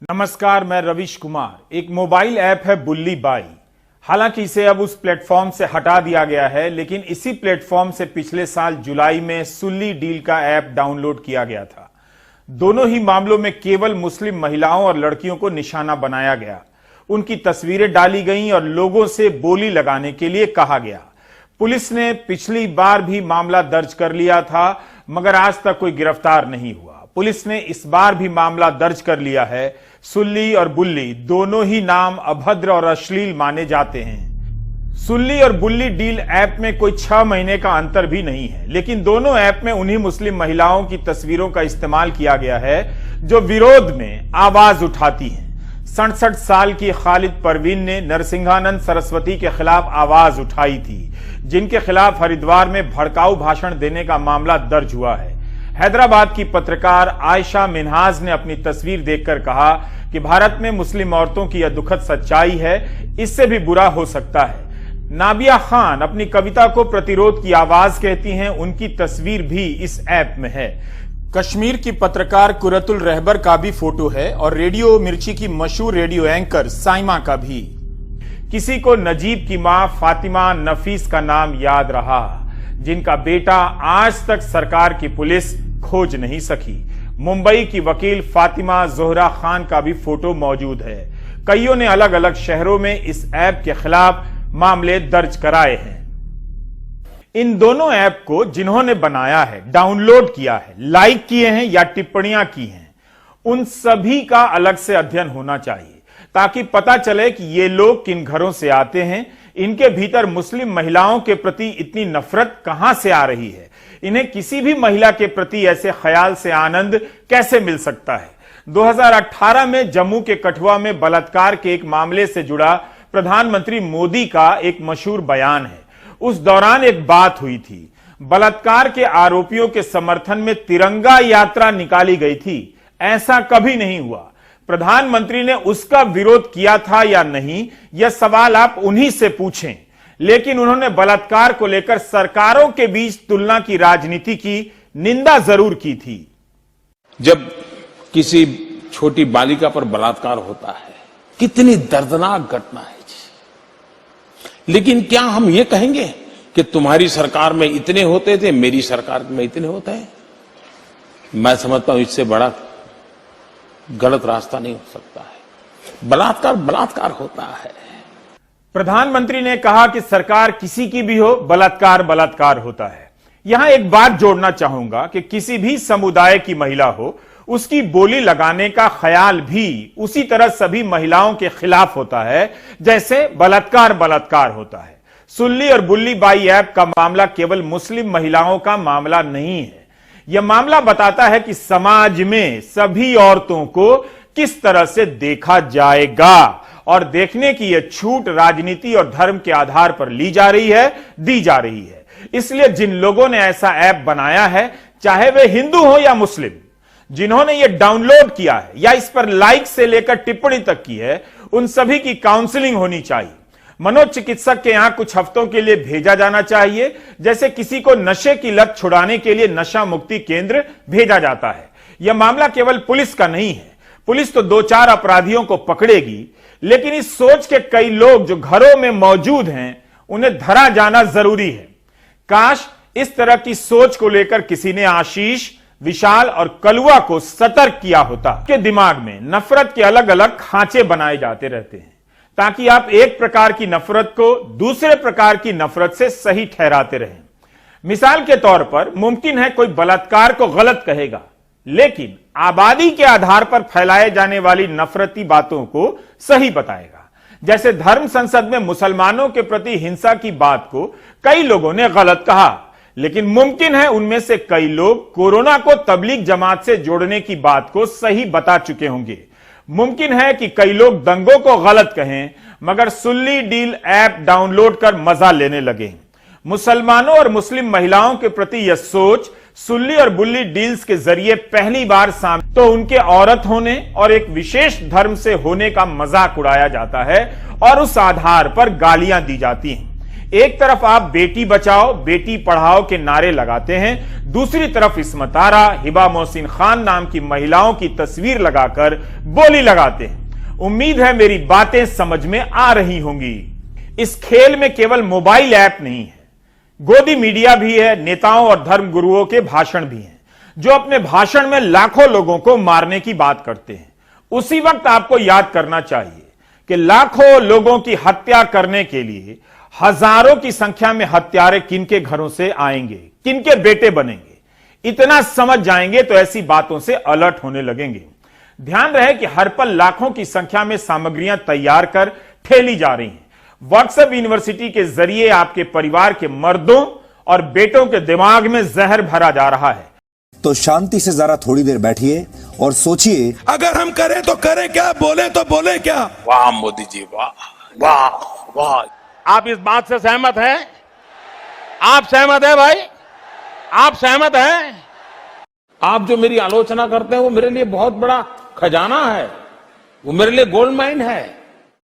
नमस्कार, मैं रविश कुमार। एक मोबाइल ऐप है बुल्ली बाई। हालांकि इसे अब उस प्लेटफॉर्म से हटा दिया गया है, लेकिन इसी प्लेटफॉर्म से पिछले साल जुलाई में सुल्ली डील का ऐप डाउनलोड किया गया था। दोनों ही मामलों में केवल मुस्लिम महिलाओं और लड़कियों को निशाना बनाया गया, उनकी तस्वीरें डाली गईं और लोगों से बोली लगाने के लिए कहा गया। पुलिस ने पिछली बार भी मामला दर्ज कर लिया था, मगर आज तक कोई गिरफ्तार नहीं हुआ। पुलिस ने इस बार भी मामला दर्ज कर लिया है। सुल्ली और बुल्ली दोनों ही नाम अभद्र और अश्लील माने जाते हैं। सुल्ली और बुल्ली डील ऐप में कोई 6 महीने का अंतर भी नहीं है, लेकिन दोनों ऐप में उन्हीं मुस्लिम महिलाओं की तस्वीरों का इस्तेमाल किया गया है जो विरोध में आवाज उठाती हैं। 67 साल की खालिद परवीन ने नरसिंहानंद सरस्वती के खिलाफ आवाज उठाई थी, जिनके खिलाफ हरिद्वार में भड़काऊ भाषण देने का मामला दर्ज हुआ है। हैदराबाद की पत्रकार आयशा मिन्हाज ने अपनी तस्वीर देखकर कहा कि भारत में मुस्लिम औरतों की यह दुखद सच्चाई है, इससे भी बुरा हो सकता है। नाबिया खान अपनी कविता को प्रतिरोध की आवाज कहती हैं, उनकी तस्वीर भी इस ऐप में है। कश्मीर की पत्रकार कुरतुल रहबर का भी फोटो है और रेडियो मिर्ची की मशहूर रेडियो एंकर साइमा का भी। किसी को नजीब की मां फातिमा नफीस का नाम याद रहा, जिनका बेटा आज तक सरकार की पुलिस खोज नहीं सकी। मुंबई की वकील फातिमा जोहरा खान का भी फोटो मौजूद है। कईयों ने अलग अलग शहरों में इस ऐप के खिलाफ मामले दर्ज कराए हैं। इन दोनों ऐप को जिन्होंने बनाया है, डाउनलोड किया है, लाइक किए हैं या टिप्पणियां की हैं, उन सभी का अलग से अध्ययन होना चाहिए, ताकि पता चले कि ये लोग किन घरों से आते हैं, इनके भीतर मुस्लिम महिलाओं के प्रति इतनी नफरत कहां से आ रही है, इन्हें किसी भी महिला के प्रति ऐसे ख्याल से आनंद कैसे मिल सकता है। 2018 में जम्मू के कठुआ में बलात्कार के एक मामले से जुड़ा प्रधानमंत्री मोदी का एक मशहूर बयान है। उस दौरान एक बात हुई थी, बलात्कार के आरोपियों के समर्थन में तिरंगा यात्रा निकाली गई थी। ऐसा कभी नहीं हुआ। प्रधानमंत्री ने उसका विरोध किया था या नहीं, यह सवाल आप उन्हीं से पूछें। लेकिन उन्होंने बलात्कार को लेकर सरकारों के बीच तुलना की राजनीति की निंदा जरूर की थी। जब किसी छोटी बालिका पर बलात्कार होता है, कितनी दर्दनाक घटना है जी। लेकिन क्या हम ये कहेंगे कि तुम्हारी सरकार में इतने होते थे, मेरी सरकार में इतने होते हैं? मैं समझता हूं इससे बड़ा गलत रास्ता नहीं हो सकता है। बलात्कार बलात्कार होता है। प्रधानमंत्री ने कहा कि सरकार किसी की भी हो, बलात्कार बलात्कार होता है। यहां एक बात जोड़ना चाहूंगा कि किसी भी समुदाय की महिला हो, उसकी बोली लगाने का ख्याल भी उसी तरह सभी महिलाओं के खिलाफ होता है जैसे बलात्कार बलात्कार होता है। सुल्ली और बुल्ली बाई ऐप का मामला केवल मुस्लिम महिलाओं का मामला नहीं है। यह मामला बताता है कि समाज में सभी औरतों को किस तरह से देखा जाएगा, और देखने की यह छूट राजनीति और धर्म के आधार पर ली जा रही है, दी जा रही है। इसलिए जिन लोगों ने ऐसा ऐप बनाया है, चाहे वे हिंदू हो या मुस्लिम, जिन्होंने यह डाउनलोड किया है या इस पर लाइक से लेकर टिप्पणी तक की है, उन सभी की काउंसलिंग होनी चाहिए। मनोचिकित्सक के यहां कुछ हफ्तों के लिए भेजा जाना चाहिए, जैसे किसी को नशे की लत छुड़ाने के लिए नशा मुक्ति केंद्र भेजा जाता है। यह मामला केवल पुलिस का नहीं है। पुलिस तो 2-4 अपराधियों को पकड़ेगी, लेकिन इस सोच के कई लोग जो घरों में मौजूद हैं, उन्हें धरा जाना जरूरी है। काश इस तरह की सोच को लेकर किसी ने आशीष, विशाल और कलुआ को सतर्क किया होता। के दिमाग में नफरत के अलग अलग खांचे बनाए जाते रहते हैं, ताकि आप एक प्रकार की नफरत को दूसरे प्रकार की नफरत से सही ठहराते रहें। मिसाल के तौर पर मुमकिन है कोई बलात्कार को गलत कहेगा, लेकिन आबादी के आधार पर फैलाए जाने वाली नफरती बातों को सही बताएगा। जैसे धर्म संसद में मुसलमानों के प्रति हिंसा की बात को कई लोगों ने गलत कहा, लेकिन मुमकिन है उनमें से कई लोग कोरोना को तबलीग जमात से जोड़ने की बात को सही बता चुके होंगे। मुमकिन है कि कई लोग दंगों को गलत कहें, मगर सुल्ली डील ऐप डाउनलोड कर मजा लेने लगे। मुसलमानों और मुस्लिम महिलाओं के प्रति यह सोच सुल्ली और बुल्ली डील्स के जरिए पहली बार सामने तो उनके औरत होने और एक विशेष धर्म से होने का मजाक उड़ाया जाता है और उस आधार पर गालियां दी जाती हैं। एक तरफ आप बेटी बचाओ बेटी पढ़ाओ के नारे लगाते हैं, दूसरी तरफ इस्मत आरा, हिबा मोहसिन खान नाम की महिलाओं की तस्वीर लगाकर बोली लगाते हैं। उम्मीद है मेरी बातें समझ में आ रही होंगी। इस खेल में केवल मोबाइल ऐप नहीं है, गोदी मीडिया भी है, नेताओं और धर्म गुरुओं के भाषण भी हैं, जो अपने भाषण में लाखों लोगों को मारने की बात करते हैं। उसी वक्त आपको याद करना चाहिए कि लाखों लोगों की हत्या करने के लिए हजारों की संख्या में हत्यारे किनके घरों से आएंगे, किनके बेटे बनेंगे, इतना समझ जाएंगे तो ऐसी बातों से अलर्ट होने लगेंगे। ध्यान रहे कि हर पल लाखों की संख्या में सामग्रियां तैयार कर ठेली जा रही हैं। व्हाट्सएप यूनिवर्सिटी के जरिए आपके परिवार के मर्दों और बेटों के दिमाग में जहर भरा जा रहा है। तो शांति से जरा थोड़ी देर बैठिए और सोचिए, अगर हम करें तो करें क्या, बोले तो बोले क्या। वाह मोदी जी, वाह वाह वाह। आप इस बात से सहमत हैं? आप सहमत हैं भाई? आप सहमत हैं? आप जो मेरी आलोचना करते हैं वो मेरे लिए बहुत बड़ा खजाना है, वो मेरे लिए गोल्ड माइन है।